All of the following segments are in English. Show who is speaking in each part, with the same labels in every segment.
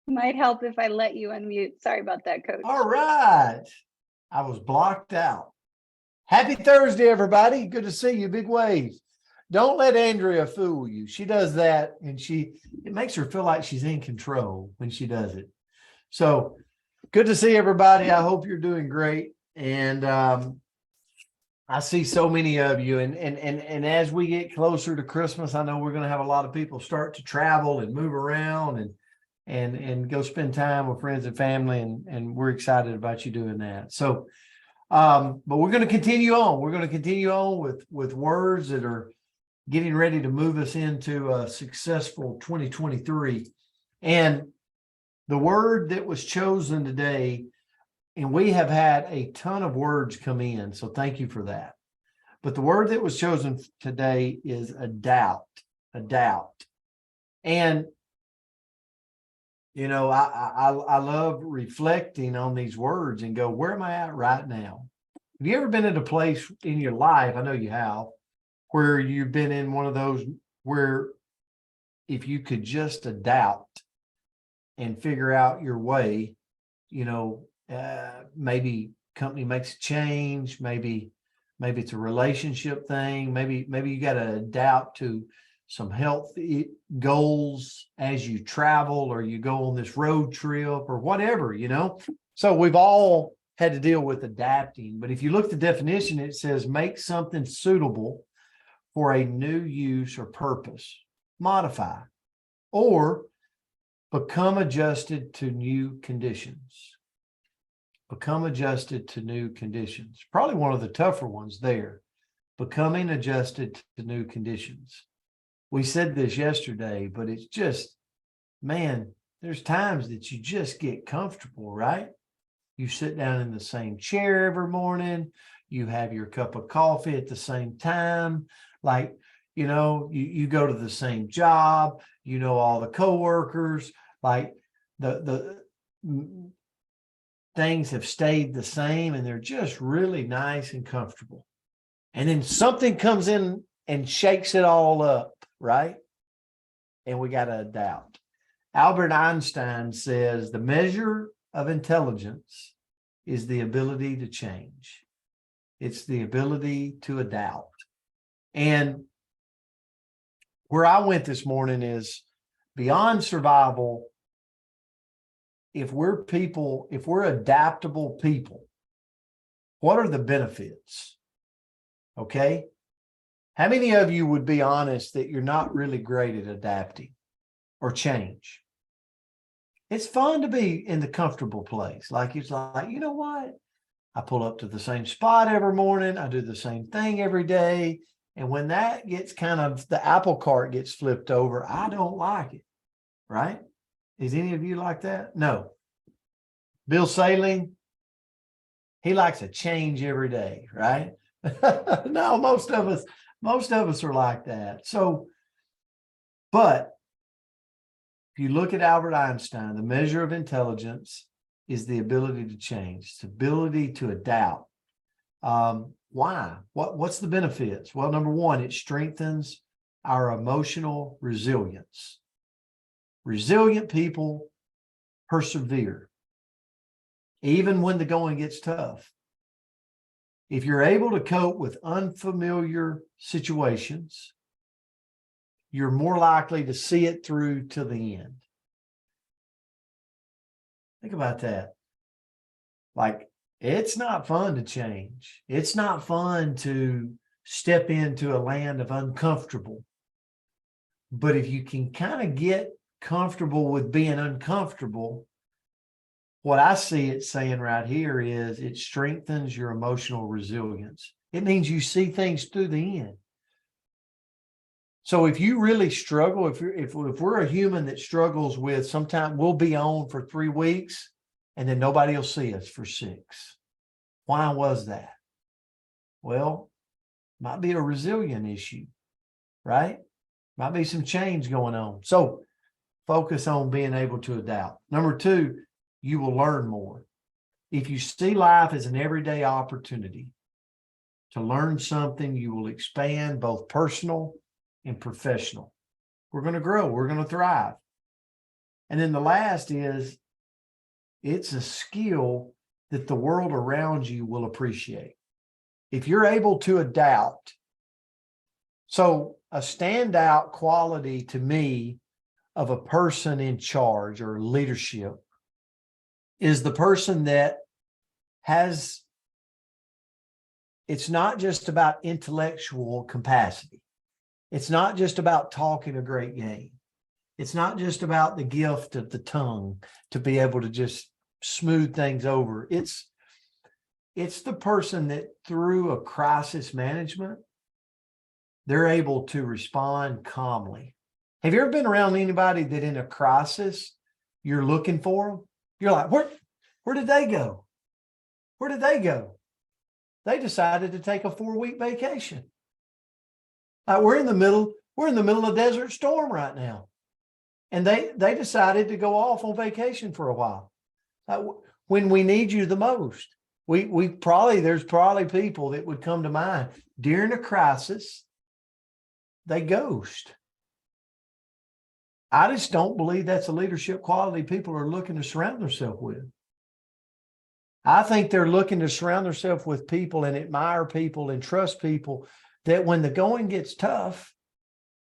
Speaker 1: Might help if I let you unmute. Sorry about that,
Speaker 2: All
Speaker 1: coach.
Speaker 2: right. I was blocked out. Happy Thursday, everybody. Good to see you. Big waves. Don't let Andrea fool you. She does that and it makes her feel like she's in control when she does it. So good to see everybody. I hope you're doing great. And I see so many of you. And as we get closer to Christmas, I know we're going to have a lot of people start to travel and move around and go spend time with friends and family. And we're excited about you doing that. So but we're going to continue on. We're going to continue on with words that are getting ready to move us into a successful 2023. And the word that was chosen today, and we have had a ton of words come in, so thank you for that. But the word that was chosen today is a doubt. And I love reflecting on these words and go, where am I at right now? Have you ever been at a place in your life, I know you have, where you've been in one of those where if you could just adapt and figure out your way, maybe company makes a change, maybe it's a relationship thing, maybe you got to adapt to some health goals as you travel or you go on this road trip or whatever, So we've all had to deal with adapting. But if you look at the definition, it says make something suitable for a new use or purpose, modify, or become adjusted to new conditions. Become adjusted to new conditions. Probably one of the tougher ones there. Becoming adjusted to new conditions. We said this yesterday, but it's just, man, there's times that you just get comfortable, right? You sit down in the same chair every morning. You have your cup of coffee at the same time. Like, you go to the same job, all the coworkers, like the things have stayed the same and they're just really nice and comfortable. And then something comes in and shakes it all up, right? And we got to adapt. Albert Einstein says the measure of intelligence is the ability to change. It's the ability to adapt. And where I went this morning is beyond survival. If we're adaptable people, what are the benefits? Okay. How many of you would be honest that you're not really great at adapting or change? It's fun to be in the comfortable place. Like, it's like, you know what? I pull up to the same spot every morning. I do the same thing every day. And when that gets the apple cart gets flipped over, I don't like it. Right? Is any of you like that? No. Bill Saling, he likes a change every day, right? No, most of us are like that. So, but if you look at Albert Einstein, the measure of intelligence is the ability to change, it's the ability to adapt. Why? What's the benefits? Well, number one, it strengthens our emotional resilience. Resilient people persevere, even when the going gets tough. If you're able to cope with unfamiliar situations, you're more likely to see it through to the end. Think about that. Like, it's not fun to change. It's not fun to step into a land of uncomfortable. But if you can kind of get comfortable with being uncomfortable, what I see it saying right here is it strengthens your emotional resilience. It means you see things through the end. So if you really struggle, if we're a human that struggles with, sometimes we'll be on for 3 weeks and then nobody will see us for 6. Why was that? Well, might be a resilient issue, right? Might be some change going on. So focus on being able to adapt. Number 2, you will learn more. If you see life as an everyday opportunity to learn something, you will expand both personal and professional. We're going to grow. We're going to thrive. And then the last is, it's a skill that the world around you will appreciate. If you're able to adapt. So a standout quality to me of a person in charge or leadership is the person that has, it's not just about intellectual capacity. It's not just about talking a great game. It's not just about the gift of the tongue to be able to just smooth things over. It's the person that through a crisis management, they're able to respond calmly. Have you ever been around anybody that in a crisis, you're looking for them? You're like, where did they go? Where did they go? They decided to take a 4-week vacation. We're in the middle of Desert Storm right now. And they decided to go off on vacation for a while. When we need you the most, there's probably people that would come to mind during a crisis, they ghost. I just don't believe that's a leadership quality people are looking to surround themselves with. I think they're looking to surround themselves with people and admire people and trust people that when the going gets tough,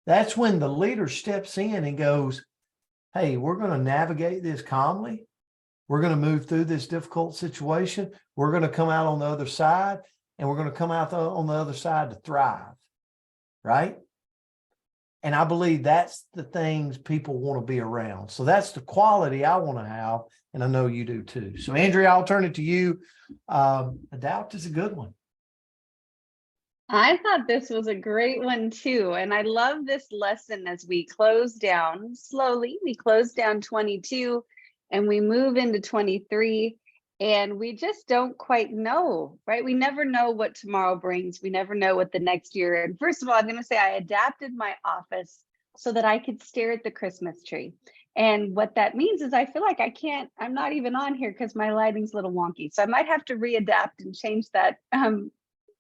Speaker 2: that's when the leader steps in and goes, hey, we're going to navigate this calmly. We're going to move through this difficult situation. We're going to come out on the other side, and we're going to come out on the other side to thrive, right? And I believe that's the things people want to be around. So that's the quality I want to have, and I know you do too. So Andrea, I'll turn it to you. Adapt is a good one.
Speaker 1: I thought this was a great one too. And I love this lesson as we close down slowly. We close down 22 and we move into 23, and we just don't quite know, right? We never know what tomorrow brings. We never know what the next year. And first of all, I'm going to say I adapted my office so that I could stare at the Christmas tree. And what that means is I feel like I'm not even on here because my lighting's a little wonky. So I might have to readapt and change that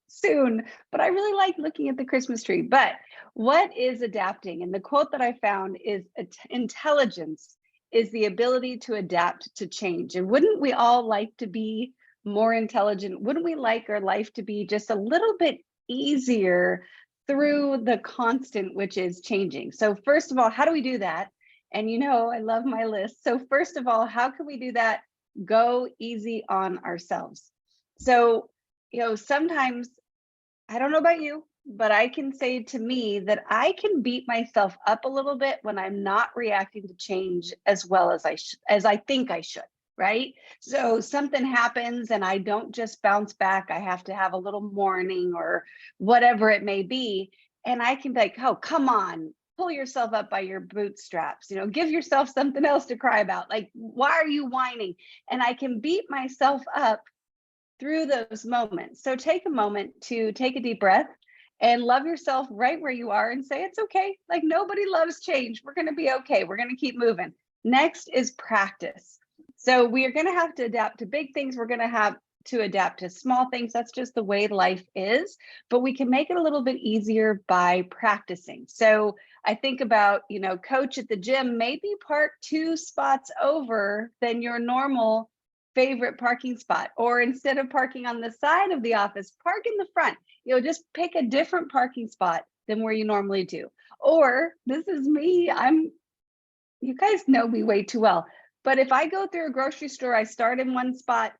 Speaker 1: soon, but I really like looking at the Christmas tree. But what is adapting? And the quote that I found is intelligence is the ability to adapt to change. And wouldn't we all like to be more intelligent? Wouldn't we like our life to be just a little bit easier through the constant, which is changing? So first of all, how do we do that? And I love my list. So first of all, how can we do that? Go easy on ourselves. So sometimes, I don't know about you, but I can say to me that I can beat myself up a little bit when I'm not reacting to change as well as I think I should, right? So something happens and I don't just bounce back. I have to have a little mourning or whatever it may be. And I can be like, oh, come on, pull yourself up by your bootstraps, give yourself something else to cry about. Like, why are you whining? And I can beat myself up through those moments. So take a moment to take a deep breath and love yourself right where you are and say, it's okay. Like, nobody loves change. We're going to be okay. We're going to keep moving. Next is practice. So we are going to have to adapt to big things. We're going to have to adapt to small things. That's just the way life is, but we can make it a little bit easier by practicing. So I think about, coach at the gym, maybe park 2 spots over than your normal favorite parking spot, or instead of parking on the side of the office, park in the front. Just pick a different parking spot than where you normally do. Or this is me, you guys know me way too well, but if I go through a grocery store, I start in one spot,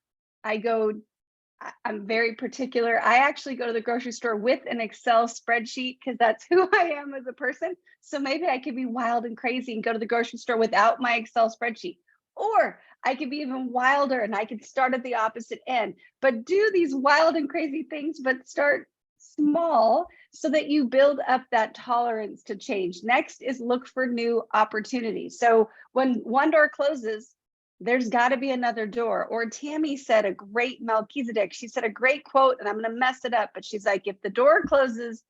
Speaker 1: I'm very particular. I actually go to the grocery store with an Excel spreadsheet because that's who I am as a person. So maybe I could be wild and crazy and go to the grocery store without my Excel spreadsheet. Or I could be even wilder and I could start at the opposite end, but do these wild and crazy things, but start small so that you build up that tolerance to change. Next is look for new opportunities. So when one door closes, there's got to be another door. Or Tammy said a great Melchizedek, she said a great quote, and I'm going to mess it up, but she's like, if the door closes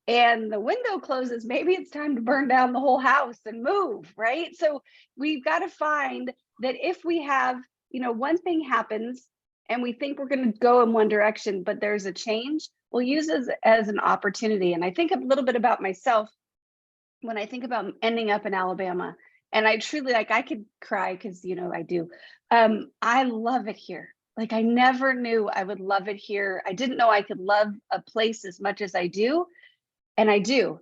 Speaker 1: and the window closes, maybe it's time to burn down the whole house and move, right? So we've got to find that if we have, one thing happens and we think we're going to go in one direction, but there's a change, we'll use it as an opportunity. And I think a little bit about myself when I think about ending up in Alabama. And I truly, like, I could cry because, you know, I do. I love it here. Like, I never knew I would love it here. I didn't know I could love a place as much as I do. And I do.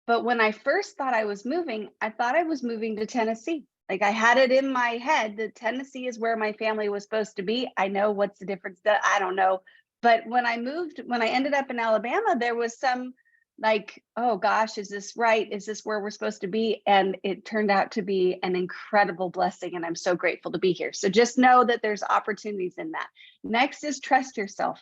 Speaker 1: But when I first thought I was moving, I thought I was moving to Tennessee. Like, I had it in my head that Tennessee is where my family was supposed to be. I know what's the difference, that I don't know. But when I ended up in Alabama, there was some like, oh gosh, is this right? Is this where we're supposed to be? And it turned out to be an incredible blessing. And I'm so grateful to be here. So just know that there's opportunities in that. Next is trust yourself.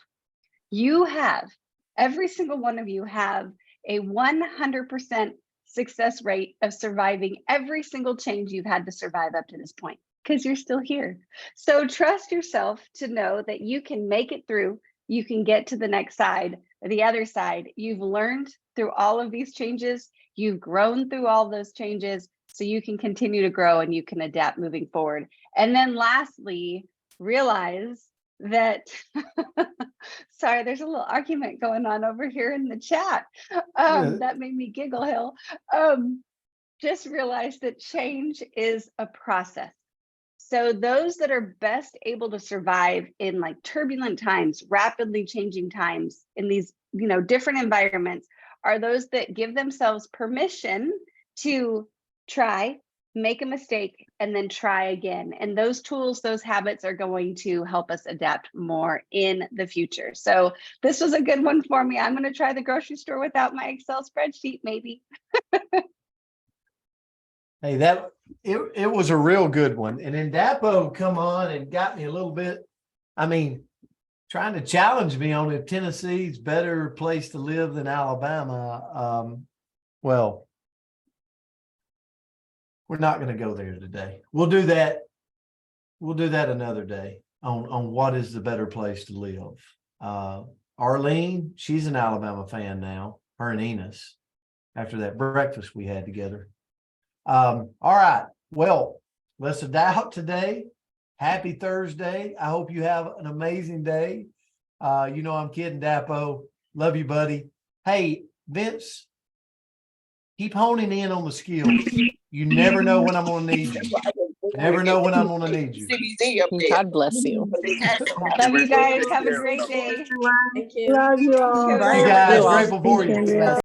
Speaker 1: You have, every single one of you have a 100% success rate of surviving every single change you've had to survive up to this point, because you're still here. So trust yourself to know that you can make it through. You can get to the next side, the other side. You've learned through all of these changes. You've grown through all those changes, so you can continue to grow and you can adapt moving forward. And then lastly, realize that sorry, there's a little argument going on over here in the chat. That made me giggle, Hill. Just realize that change is a process. So those that are best able to survive in like turbulent times, rapidly changing times, in these, you know, different environments, are those that give themselves permission to try, make a mistake, and then try again. And those tools, those habits are going to help us adapt more in the future. So this was a good one for me. I'm going to try the grocery store without my Excel spreadsheet, maybe.
Speaker 2: Hey, it was a real good one. And then Dapo come on and got me a little bit, I mean, trying to challenge me on if Tennessee's better place to live than Alabama. Well, we're not going to go there today. We'll do that. We'll do that another day on what is the better place to live. Arlene, she's an Alabama fan now, her and Enos, after that breakfast we had together. All right. Well, let's adapt today. Happy Thursday. I hope you have an amazing day. You know, I'm kidding, Dapo. Love you, buddy. Hey, Vince, keep honing in on the skills. You never know when I'm going to need you. Never know when I'm going to need you.
Speaker 3: God bless you.
Speaker 1: Love you guys. Have a great day.
Speaker 4: Thank you.
Speaker 5: Love you all.
Speaker 2: You guys, grateful for you.